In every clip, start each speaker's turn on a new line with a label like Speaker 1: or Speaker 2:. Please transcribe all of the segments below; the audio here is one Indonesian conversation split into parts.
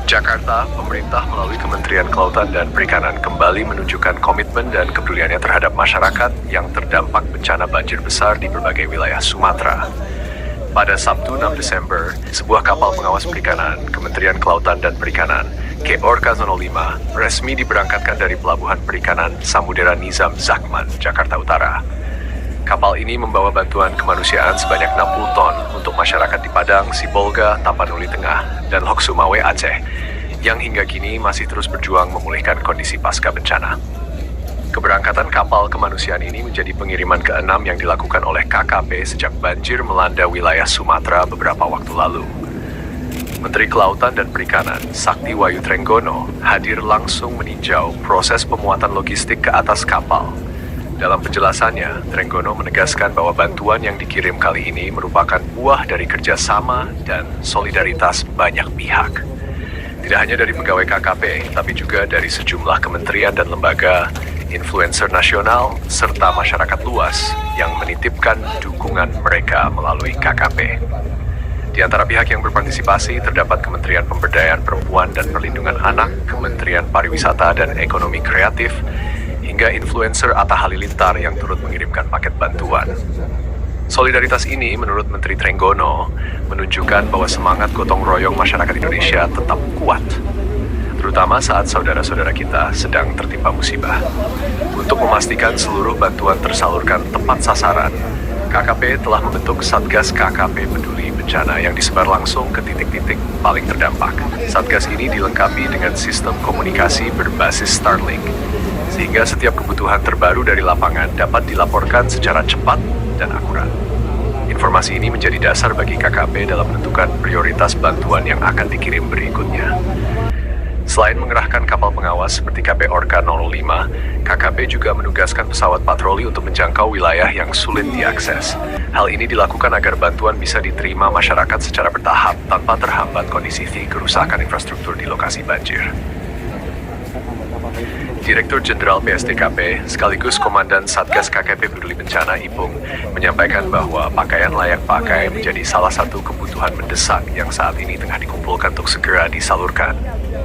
Speaker 1: Jakarta, pemerintah melalui Kementerian Kelautan dan Perikanan kembali menunjukkan komitmen dan kepeduliannya terhadap masyarakat yang terdampak bencana banjir besar di berbagai wilayah Sumatera. Pada Sabtu 6 Desember, sebuah kapal pengawas perikanan Kementerian Kelautan dan Perikanan Orka 05 resmi diberangkatkan dari Pelabuhan Perikanan Samudera Nizam Zakman, Jakarta Utara. Kapal ini membawa bantuan kemanusiaan sebanyak 60 ton untuk masyarakat di Padang, Sibolga, Tapanuli Tengah, dan Lok Sumawe, Aceh, yang hingga kini masih terus berjuang memulihkan kondisi pasca bencana. Keberangkatan kapal kemanusiaan ini menjadi pengiriman ke-6 yang dilakukan oleh KKP sejak banjir melanda wilayah Sumatera beberapa waktu lalu. Menteri Kelautan dan Perikanan, Sakti Wayu Trenggono, hadir langsung meninjau proses pemuatan logistik ke atas kapal. Dalam penjelasannya, Trenggono menegaskan bahwa bantuan yang dikirim kali ini merupakan buah dari kerjasama dan solidaritas banyak pihak. Tidak hanya dari pegawai KKP, tapi juga dari sejumlah kementerian dan lembaga, influencer nasional, serta masyarakat luas yang menitipkan dukungan mereka melalui KKP. Di antara pihak yang berpartisipasi terdapat Kementerian Pemberdayaan Perempuan dan Perlindungan Anak, Kementerian Pariwisata dan Ekonomi Kreatif, hingga influencer Atta Halilintar yang turut mengirimkan paket bantuan. Solidaritas ini, menurut Menteri Trenggono, menunjukkan bahwa semangat gotong royong masyarakat Indonesia tetap kuat, terutama saat saudara-saudara kita sedang tertimpa musibah. Untuk memastikan seluruh bantuan tersalurkan tepat sasaran, KKP telah membentuk Satgas KKP Peduli Bencana yang disebar langsung ke titik-titik paling terdampak. Satgas ini dilengkapi dengan sistem komunikasi berbasis Starlink, sehingga setiap kebutuhan terbaru dari lapangan dapat dilaporkan secara cepat dan akurat. Informasi ini menjadi dasar bagi KKP dalam menentukan prioritas bantuan yang akan dikirim berikutnya. Selain mengerahkan kapal pengawas seperti KP Orka 05, KKP juga menugaskan pesawat patroli untuk menjangkau wilayah yang sulit diakses. Hal ini dilakukan agar bantuan bisa diterima masyarakat secara bertahap tanpa terhambat kondisi kerusakan infrastruktur di lokasi banjir. Direktur Jenderal PSDKP sekaligus Komandan Satgas KKP Peduli Bencana Ipung menyampaikan bahwa pakaian layak pakai menjadi salah satu kebutuhan mendesak yang saat ini tengah dikumpulkan untuk segera disalurkan.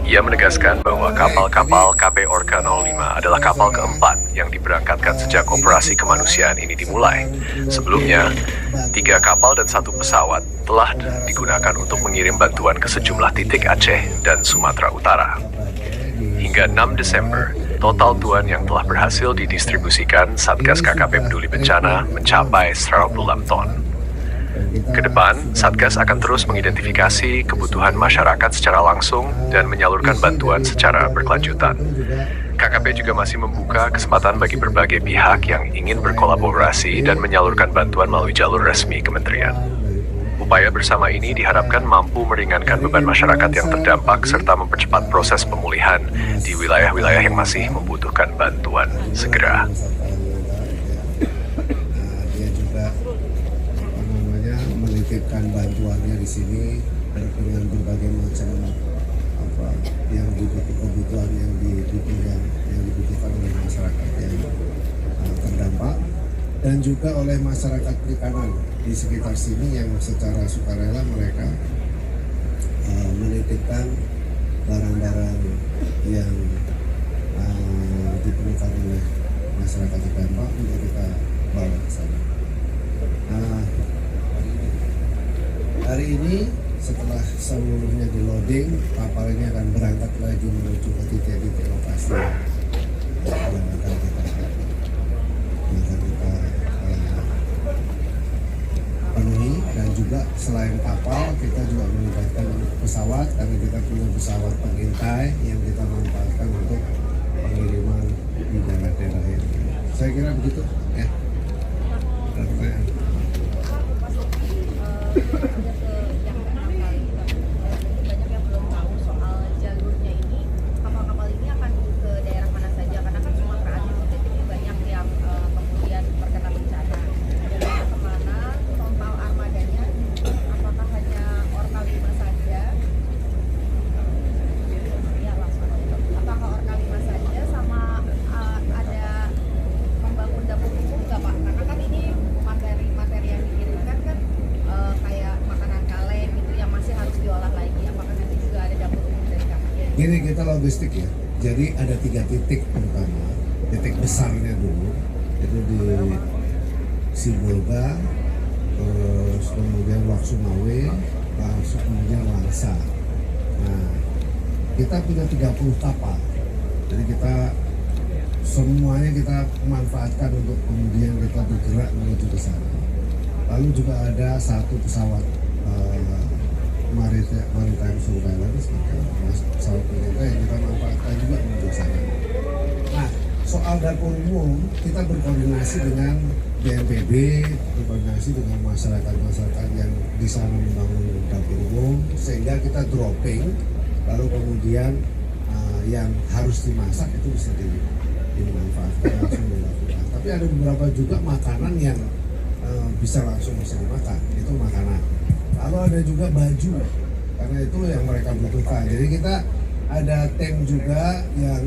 Speaker 1: Ia menegaskan bahwa kapal-kapal KP Orka 05 adalah kapal keempat yang diberangkatkan sejak operasi kemanusiaan ini dimulai. Sebelumnya, 3 kapal dan 1 pesawat telah digunakan untuk mengirim bantuan ke sejumlah titik Aceh dan Sumatera Utara. Hingga 6 Desember, total tuan yang telah berhasil didistribusikan Satgas KKP Peduli Bencana mencapai 106 ton. Kedepan, Satgas akan terus mengidentifikasi kebutuhan masyarakat secara langsung dan menyalurkan bantuan secara berkelanjutan. KKP juga masih membuka kesempatan bagi berbagai pihak yang ingin berkolaborasi dan menyalurkan bantuan melalui jalur resmi kementerian. Upaya bersama ini diharapkan mampu meringankan beban masyarakat yang terdampak serta mempercepat proses pemulihan di wilayah-wilayah yang masih membutuhkan bantuan segera.
Speaker 2: Dia juga menitipkan bantuannya di sini dengan berbagai macam yang kebutuhan yang dibutuhkan oleh masyarakat yang terdampak dan juga oleh masyarakat perikanan di sekitar sini yang secara sukarela mereka menitipkan barang-barang yang diperlukan oleh masyarakat terdampak untuk kita bawa ke sana. Hari ini setelah seluruhnya di loading, kapal ini akan berangkat lagi menuju ke titik-titik lokasi yang akan kita penuhi. Dan juga selain kapal, kita juga melibatkan pesawat karena kita punya pesawat pengintai yang kita manfaatkan untuk pengiriman di daerah-daerah ini. Saya kira begitu ya.
Speaker 3: Karena kan ini materi yang dikirimkan kan kayak makanan
Speaker 2: Gini, kita logistik ya. Jadi ada 3 titik pertama, titik besarnya dulu itu di Sibolga, terus kemudian Lok Sumawe, langsung kemudian Langsa. Nah, kita punya 30 kapal, jadi kita semuanya kita manfaatkan untuk kemudian kita bergerak menuju ke sana. Lalu juga ada 1 pesawat maritime surveillance, pesawat kita yang kita manfaatkan juga menuju ke sana. Nah, soal dapur umum kita berkoordinasi dengan BNPB, berkoordinasi dengan masyarakat yang di sana membangun dapur umum, sehingga kita dropping, lalu kemudian yang harus dimasak itu bisa dimanfaatkan langsung dilakukan. Tapi ada beberapa juga makanan yang bisa langsung bisa dimakan, itu makanan. Lalu ada juga baju, karena itu yang mereka butuhkan. Jadi kita ada tim juga yang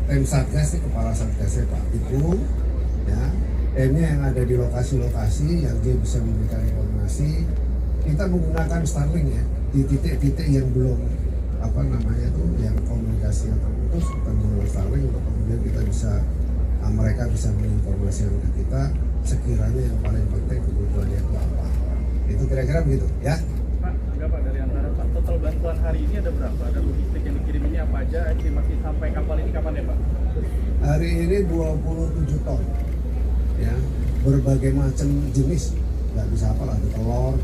Speaker 2: tim satgas, kepala satgasnya Pak Ibu, ya, timnya yang ada di lokasi-lokasi yang dia bisa memberikan informasi. Kita menggunakan Starlink ya di titik-titik yang belum yang komunikasinya terputus, kita menggunakan Starlink untuk kemudian kita bisa mereka bisa menginformasikan ke kita sekiranya yang paling penting kebutuhannya itu apa. Itu kira-kira begitu ya.
Speaker 3: Pak, enggak Pak, dari antara Pak, total bantuan hari ini ada berapa? Ada logistik yang dikiriminnya apa aja? Estimasi sampai kapal ini kapan ya Pak?
Speaker 2: Hari ini 27 ton ya, berbagai macam jenis, nggak bisa apa, ada telur,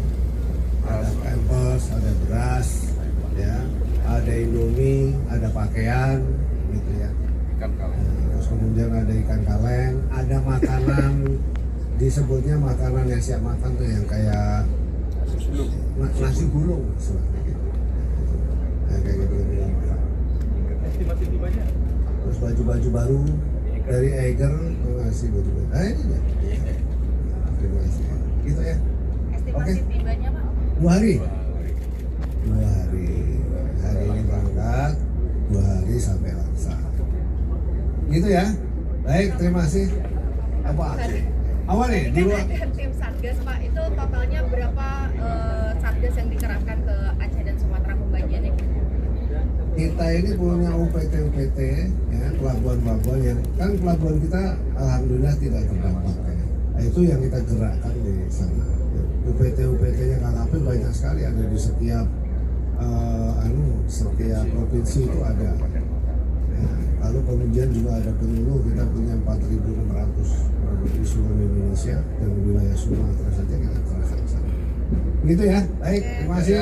Speaker 2: ada pampers, ada beras ya, ada Indomie, ada pakaian gitu ya,
Speaker 3: Ikan kaleng.
Speaker 2: terus kemudian ada ikan kaleng, ada makanan disebutnya makanan yang siap makan tuh yang kayak nasi gulung seperti gitu. Nah, kayak gitu.
Speaker 3: Estimasi tibanya?
Speaker 2: Terus baju-baju baru dari Eiger ngasih baju-baju. Nah ini ya. Terima kasih. Gitu ya.
Speaker 4: Estimasi tibanya Pak?
Speaker 2: 2 hari. 2 hari. Hari ini berangkat, 2 hari sampai Langsa. Gitu ya. Baik, terima kasih. Apa nih di luar?
Speaker 4: Kan tim Satgas Pak, itu totalnya berapa Satgas yang dikerahkan ke Aceh dan Sumatera pembagiannya?
Speaker 2: Kita ini punya UPT ya, pelabuhan-pelabuhan yang kan pelabuhan kita alhamdulillah tidak terdampak ya. Nah, itu yang kita gerakkan di sana. UPT-nya KKP banyak sekali, ada di setiap setiap provinsi itu ada. Ya, lalu kemudian juga ada penyuluh, kita punya 4.600 di seluruh Indonesia dan wilayah Sumatera saja kita kerahkan sana. Begitu ya, baik, terima kasih.